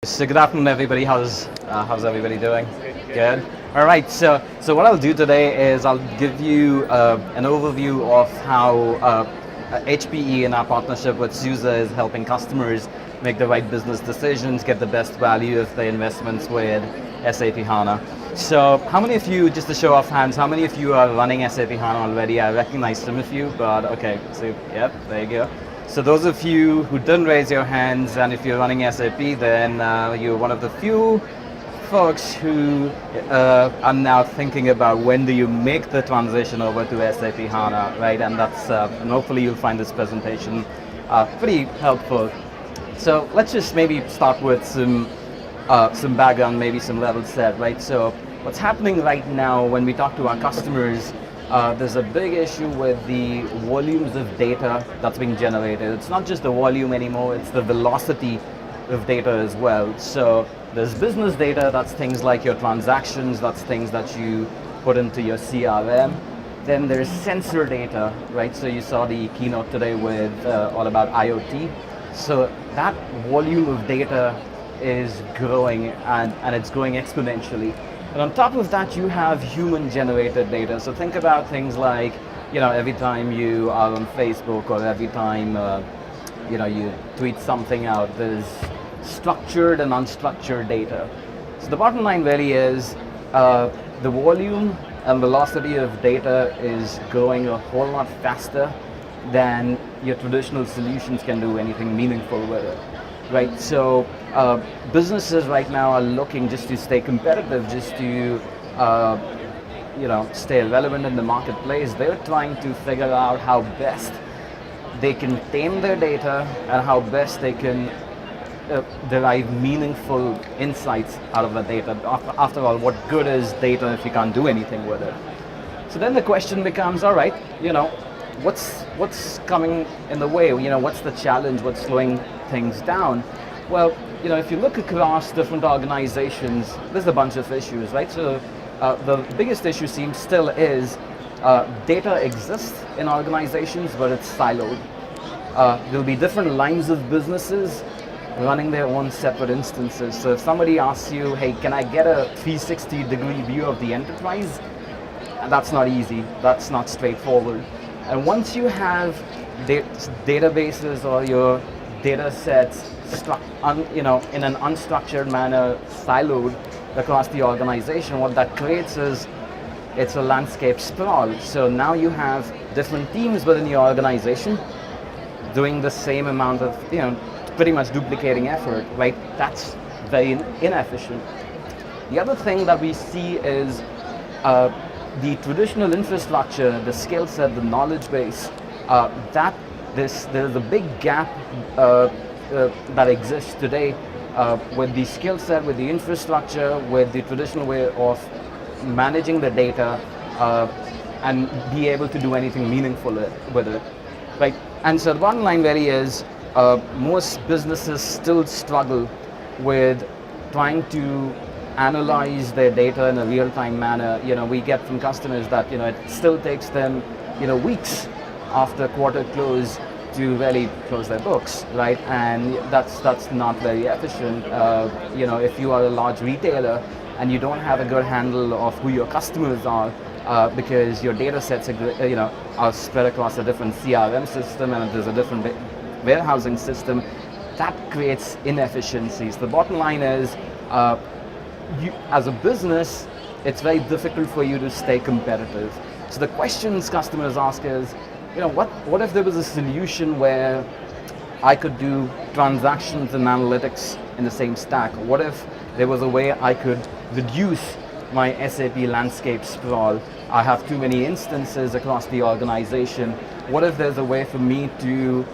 So good afternoon, everybody. How's everybody doing? Good. All right. So what I'll do today is I'll give you an overview of how HPE in our partnership with SUSE is helping customers make the right business decisions, get the best value of their investments with SAP HANA. So how many of you, just to show off hands, how many of you are running SAP HANA already? I recognize some of you, but okay. So yep, there you go. So those of you who didn't raise your hands, and if you're running SAP, then you're one of the few folks who are now thinking about when do you make the transition over to SAP HANA, right? And that's and hopefully you'll find this presentation pretty helpful. So let's just maybe start with some background, maybe some level set, right? So what's happening right now when we talk to our customers, there's a big issue with the volumes of data that's being generated. It's not just the volume anymore, it's the velocity of data as well. So there's business data, that's things like your transactions, that's things that you put into your CRM. Then there's sensor data, right? So you saw the keynote today with all about IoT. So that volume of data is growing and it's growing exponentially. And on top of that, you have human-generated data. So think about things like, every time you are on Facebook or every time, you tweet something out, there's structured and unstructured data. So the bottom line really is the volume and velocity of data is growing a whole lot faster than your traditional solutions can do anything meaningful with it. Right, so businesses right now are looking just to stay competitive, just to stay relevant in the marketplace. They're trying to figure out how best they can tame their data and how best they can derive meaningful insights out of the data. After all, what good is data if you can't do anything with it? So then the question becomes, all right, what's coming in the way? What's the challenge? What's slowing things down? Well, if you look across different organizations, there's a bunch of issues, right? So the biggest issue seems still is data exists in organizations, but it's siloed. There'll be different lines of businesses running their own separate instances. So if somebody asks you, hey, can I get a 360-degree view of the enterprise? That's not easy. That's not straightforward. And once you have databases or your data sets in an unstructured manner, siloed across the organization, what that creates is it's a landscape sprawl. So now you have different teams within your organization doing the same amount of, pretty much duplicating effort, right? That's very inefficient. The other thing that we see is the traditional infrastructure, the skill set, the knowledge base, there's a big gap that exists today with the skill set, with the infrastructure, with the traditional way of managing the data and be able to do anything meaningful with it, right? And so the bottom line really is most businesses still struggle with trying to analyze their data in a real-time manner. We get from customers that it still takes them weeks after quarter close to really close their books, right? And that's not very efficient. If you are a large retailer and you don't have a good handle of who your customers are because your data sets are spread across a different CRM system and there's a different warehousing system, that creates inefficiencies. The bottom line is as a business, it's very difficult for you to stay competitive. So the questions customers ask is, what if there was a solution where I could do transactions and analytics in the same stack? What if there was a way I could reduce my SAP landscape sprawl? I have too many instances across the organization. What if there's a way for me to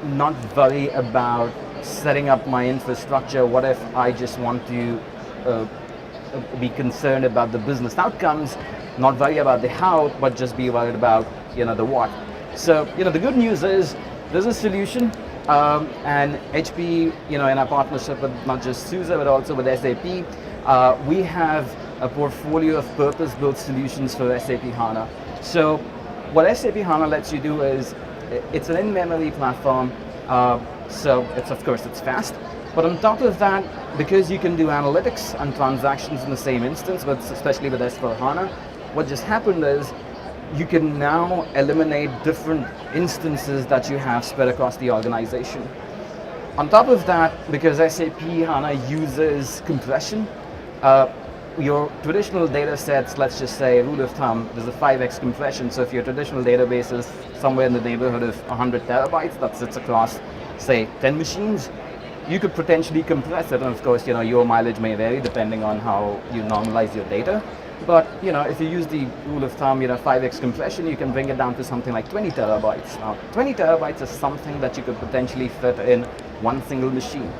not worry about setting up my infrastructure? What if I just want to be concerned about the business outcomes, not worry about the how, but just be worried about the what? So the good news is there's a solution, and HPE, in our partnership with not just SUSE but also with SAP, we have a portfolio of purpose-built solutions for SAP HANA. So what SAP HANA lets you do is it's an in-memory platform. So it's, of course, it's fast. But on top of that, because you can do analytics and transactions in the same instance, but especially with S4 HANA, what just happened is you can now eliminate different instances that you have spread across the organization. On top of that, because SAP HANA uses compression, your traditional data sets, let's just say, rule of thumb, there's a 5x compression. So if your traditional database is somewhere in the neighborhood of 100 terabytes that sits across, say, 10 machines, you could potentially compress it. And of course, your mileage may vary depending on how you normalize your data. But if you use the rule of thumb, 5x compression, you can bring it down to something like 20 terabytes. Now, 20 terabytes is something that you could potentially fit in one single machine.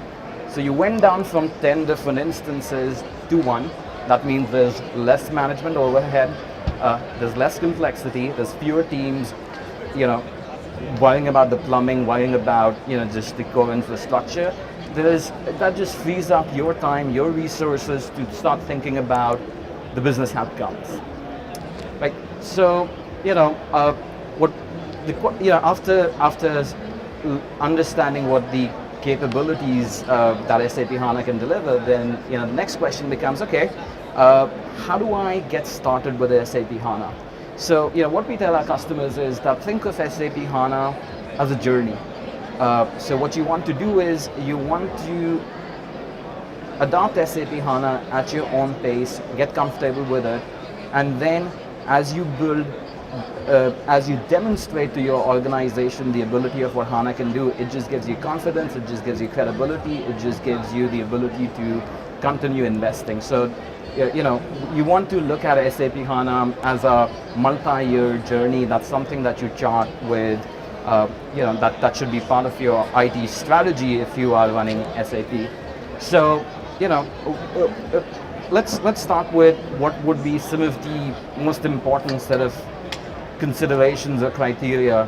So you went down from 10 different instances to one. That means there's less management overhead, there's less complexity, there's fewer teams, worrying about the plumbing, worrying about, just the core infrastructure. That just frees up your time, your resources to start thinking about the business outcomes, right? So, after understanding what the capabilities that SAP HANA can deliver, then the next question becomes, okay, how do I get started with SAP HANA? So what we tell our customers is that think of SAP HANA as a journey. So what you want to do is you want to adopt SAP HANA at your own pace, get comfortable with it, and then as you build, as you demonstrate to your organization the ability of what HANA can do, it just gives you confidence, it just gives you credibility, it just gives you the ability to continue investing. So, you want to look at SAP HANA as a multi-year journey. That's something that you chart with, that should be part of your IT strategy if you are running SAP. So, let's start with what would be some of the most important set of considerations or criteria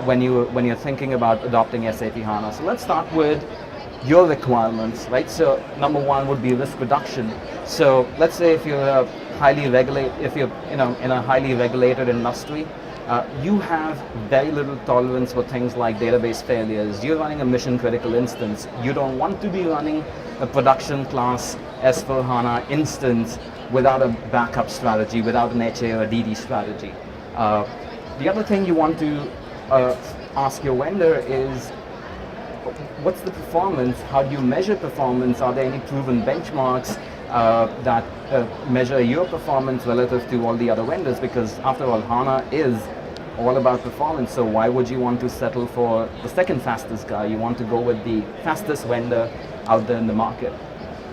when you're thinking about adopting SAP HANA. So let's start with your requirements, right? So number one would be risk reduction. So let's say if you're in a highly regulated industry, you have very little tolerance for things like database failures. You're running a mission critical instance. You don't want to be running a production class S4 HANA instance without a backup strategy, without an HA or a DD strategy. The other thing you want to ask your vendor is, what's the performance? How do you measure performance? Are there any proven benchmarks that measure your performance relative to all the other vendors? Because after all, HANA is all about performance, so why would you want to settle for the second fastest guy? You want to go with the fastest vendor out there in the market.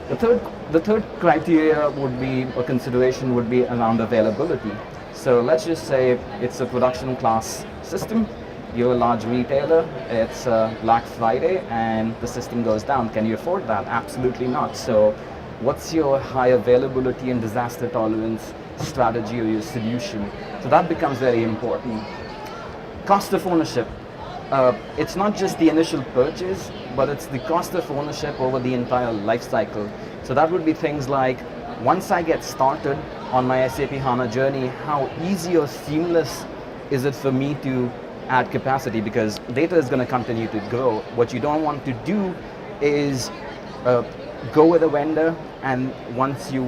The third criteria would be, or consideration would be around availability. So let's just say it's a production class system. You're a large retailer, it's Black Friday and the system goes down. Can you afford that? Absolutely not. So what's your high availability and disaster tolerance strategy or your solution? So that becomes very important. Cost of ownership. It's not just the initial purchase, but it's the cost of ownership over the entire life cycle. So that would be things like, once I get started on my SAP HANA journey, how easy or seamless is it for me to add capacity? Because data is going to continue to grow. What you don't want to do is go with a vendor, and once you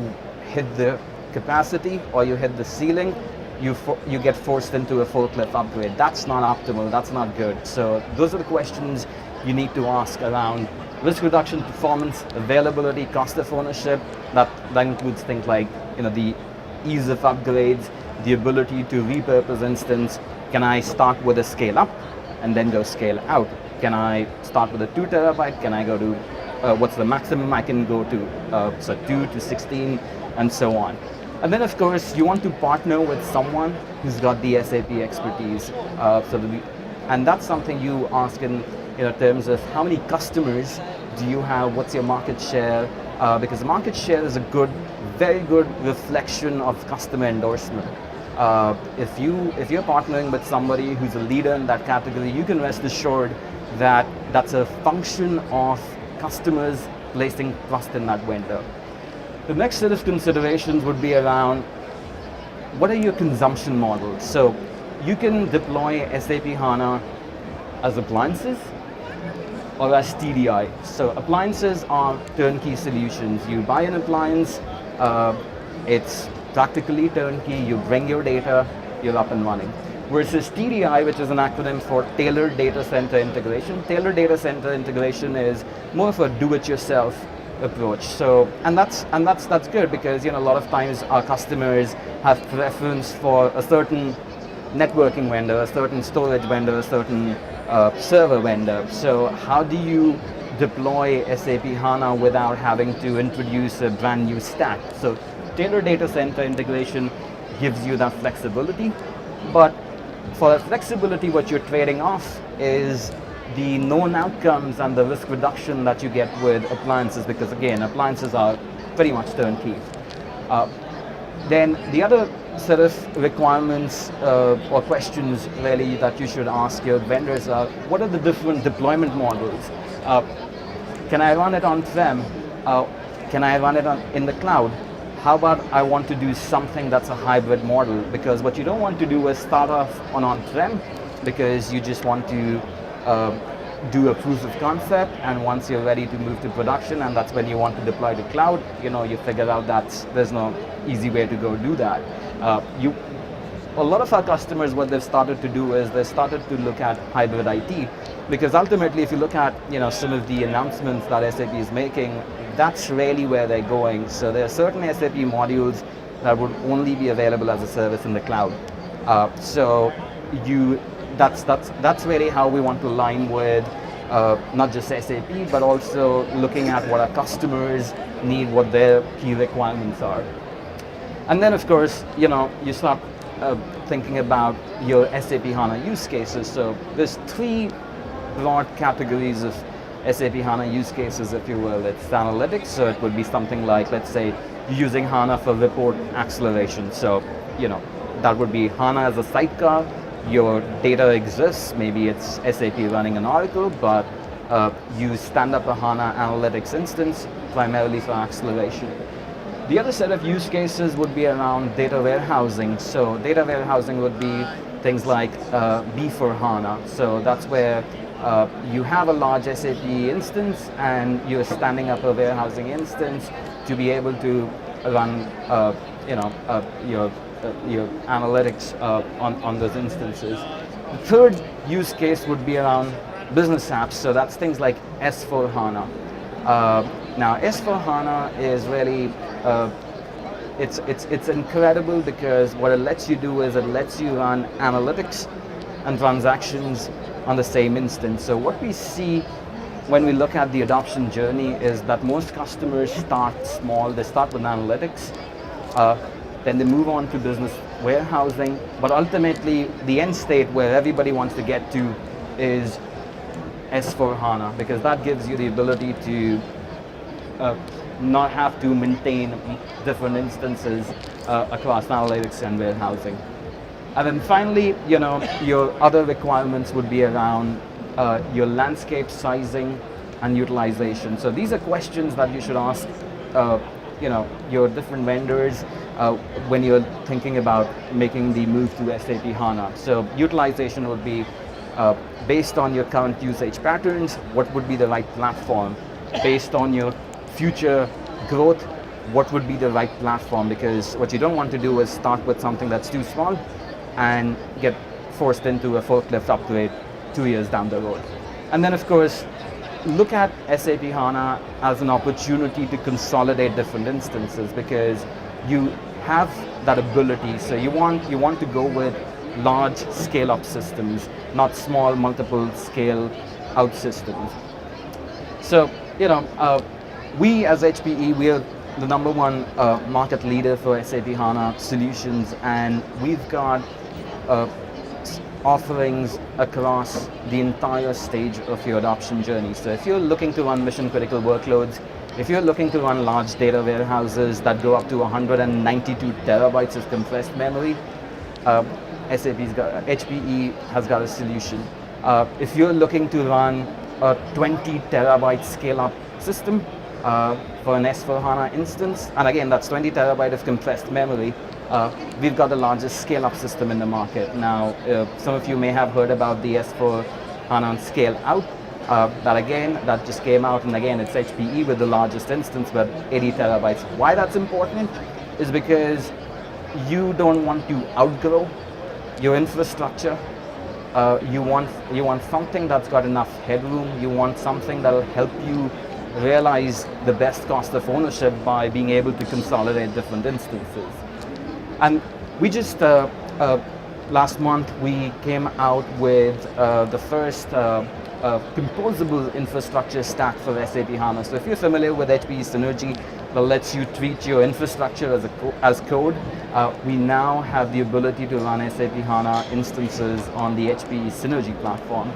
hit the capacity or you hit the ceiling, you get forced into a full cliff upgrade. That's not optimal, that's not good. So those are the questions you need to ask around risk reduction, performance, availability, cost of ownership. That includes things like the ease of upgrades, the ability to repurpose instance. Can I start with a scale up and then go scale out? Can I start with a 2 terabyte? Can I go to what's the maximum I can go to? So 2 to 16 and so on. And then of course you want to partner with someone who's got the SAP expertise. And that's something you ask in terms of how many customers do you have, what's your market share, because market share is a very good reflection of customer endorsement. If you're partnering with somebody who's a leader in that category, you can rest assured that that's a function of customers placing trust in that vendor. The next set of considerations would be around, what are your consumption models? So you can deploy SAP HANA as appliances, or as TDI. So appliances are turnkey solutions. You buy an appliance, it's practically turnkey, you bring your data, you're up and running. Versus TDI, which is an acronym for Tailored Data Center Integration. Tailored Data Center Integration is more of a do-it-yourself approach. So, and that's good because a lot of times our customers have preference for a certain networking vendor, a certain storage vendor, a certain server vendor. So how do you deploy SAP HANA without having to introduce a brand new stack? So tailored data center integration gives you that flexibility, but for that flexibility, what you're trading off is the known outcomes and the risk reduction that you get with appliances, because again, appliances are pretty much turnkey. Then the other set of requirements or questions really that you should ask your vendors are, what are the different deployment models? Can I run it on-prem? Can I run it in the cloud? How about I want to do something that's a hybrid model? Because what you don't want to do is start off on-prem because you just want to do a proof of concept, and once you're ready to move to production, and that's when you want to deploy to cloud, you figure out that there's no easy way to go do that. A lot of our customers, what they've started to do is they've started to look at hybrid IT, because ultimately if you look at some of the announcements that SAP is making, that's really where they're going. So there are certain SAP modules that would only be available as a service in the cloud. That's really how we want to align with not just SAP, but also looking at what our customers need, what their key requirements are. And then of course, you start thinking about your SAP HANA use cases. So there's three broad categories of SAP HANA use cases, if you will. It's analytics, so it would be something like, let's say, using HANA for report acceleration. So, that would be HANA as a sidecar. Your data exists, maybe it's SAP running an Oracle, but you stand up a HANA analytics instance primarily for acceleration. The other set of use cases would be around data warehousing. So data warehousing would be things like B4HANA. So that's where you have a large SAP instance and you're standing up a warehousing instance to be able to run your analytics on those instances. The third use case would be around business apps. So that's things like S4HANA. Now S4HANA is really it's incredible because what it lets you do is it lets you run analytics and transactions on the same instance. So what we see when we look at the adoption journey is that most customers start small. They start with analytics, then they move on to business warehousing, but ultimately the end state where everybody wants to get to is S4HANA, because that gives you the ability to not have to maintain different instances across analytics and warehousing. And then finally, your other requirements would be around your landscape sizing and utilization. So these are questions that you should ask your different vendors when you're thinking about making the move to SAP HANA. So utilization would be based on your current usage patterns, what would be the right platform? Based on your future growth, what would be the right platform? Because what you don't want to do is start with something that's too small and get forced into a forklift upgrade 2 years down the road. And then of course, look at SAP HANA as an opportunity to consolidate different instances, because you have that ability. So you want to go with large scale up systems, not small multiple scale out systems. So we as HPE, we are the number one market leader for SAP HANA solutions, and we've got offerings across the entire stage of your adoption journey. So if you're looking to run mission critical workloads, if you're looking to run large data warehouses that go up to 192 terabytes of compressed memory, HPE has got a solution. If you're looking to run a 20 terabyte scale up system for an S4HANA instance, and again that's 20 terabyte of compressed memory, we've got the largest scale up system in the market. Now some of you may have heard about the S4HANA scale out. that just came out, and again, it's HPE with the largest instance, but 80 terabytes. Why that's important is because you don't want to outgrow your infrastructure. You want something that's got enough headroom. You want something that'll help you realize the best cost of ownership by being able to consolidate different instances. And we just last month we came out with the first composable infrastructure stack for SAP HANA. So if you're familiar with HPE Synergy, that lets you treat your infrastructure as code. We now have the ability to run SAP HANA instances on the HPE Synergy platform.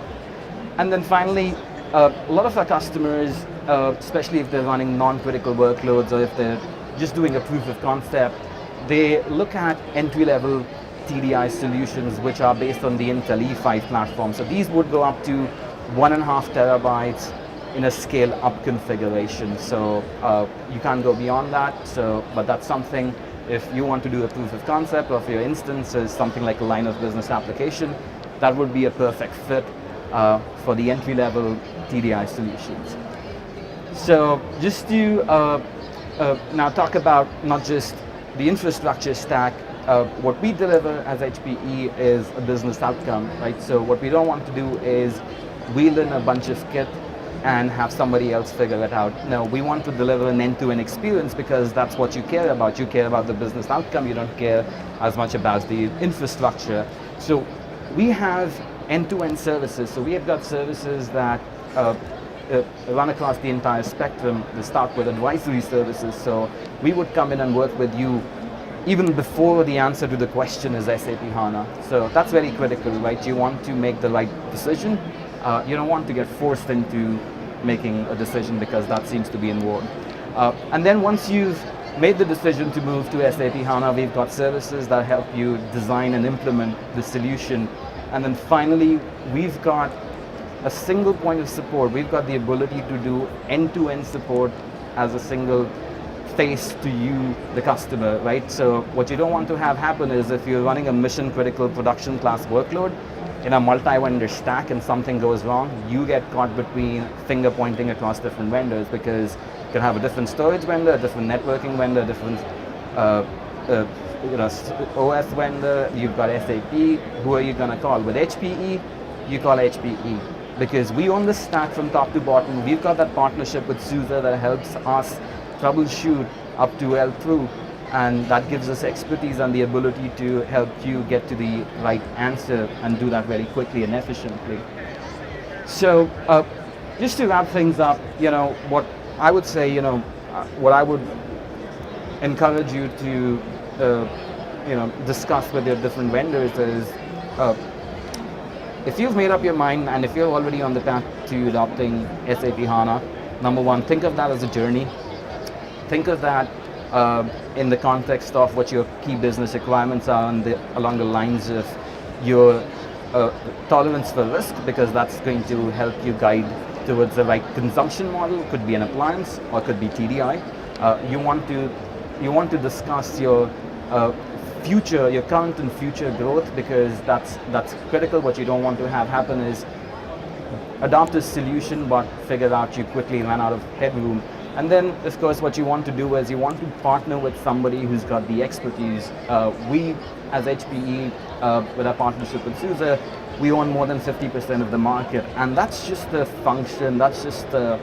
And then finally, a lot of our customers, especially if they're running non-critical workloads or if they're just doing a proof of concept, they look at entry-level TDI solutions which are based on the Intel E5 platform. So these would go up to 1.5 terabytes in a scale-up configuration. So you can't go beyond that. But that's something, if you want to do a proof of concept, or if your instance is something like a line of business application, that would be a perfect fit for the entry-level TDI solutions. So just to now talk about not just the infrastructure stack, what we deliver as HPE is a business outcome, right? So what we don't want to do is wheel in a bunch of kit and have somebody else figure it out. No, we want to deliver an end-to-end experience because that's what you care about. You care about the business outcome. You don't care as much about the infrastructure. So we have end-to-end services. So we have got services that run across the entire spectrum. They start with advisory services. So we would come in and work with you even before the answer to the question is SAP HANA. So that's very critical, right? You want to make the right decision. You don't want to get forced into making a decision because that seems to be involved. And then once you've made the decision to move to SAP HANA, we've got services that help you design and implement the solution. And then finally, we've got a single point of support. We've got the ability to do end-to-end support as a single face to you, the customer, right? So what you don't want to have happen is if you're running a mission-critical production class workload in a multi-vendor stack and something goes wrong, you get caught between finger pointing across different vendors because you can have a different storage vendor, a different networking vendor, different OS vendor, you've got SAP, who are you going to call? With HPE, you call HPE. Because we own the stack from top to bottom. We've got that partnership with SUSE that helps us troubleshoot up to L through, and that gives us expertise and the ability to help you get to the right answer and do that very quickly and efficiently. So just to wrap things up, what I would say, what I would encourage you to discuss with your different vendors is if you've made up your mind and if you're already on the path to adopting SAP HANA, number one, think of that as a journey. Think of that in the context of what your key business requirements are along the lines of your tolerance for risk, because that's going to help you guide towards the right consumption model. It could be an appliance or it could be TDI. You want to discuss your your current and future growth, because that's critical. What you don't want to have happen is adopt a solution but figure out you quickly run out of headroom. And then, of course, what you want to do is you want to partner with somebody who's got the expertise. We, as HPE, with our partnership with SUSE, we own more than 50% of the market. And that's just the function, that's just the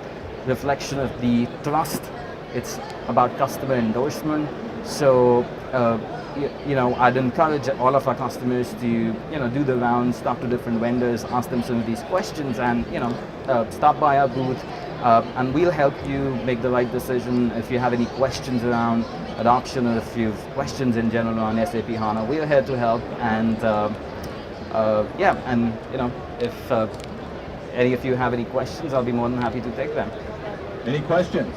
reflection of the trust. It's about customer endorsement. So, I'd encourage all of our customers to, do the rounds, talk to different vendors, ask them some of these questions, and, stop by our booth. And we'll help you make the right decision. If you have any questions around adoption, or if you have questions in general on SAP HANA, we're here to help. And if any of you have any questions, I'll be more than happy to take them. Any questions?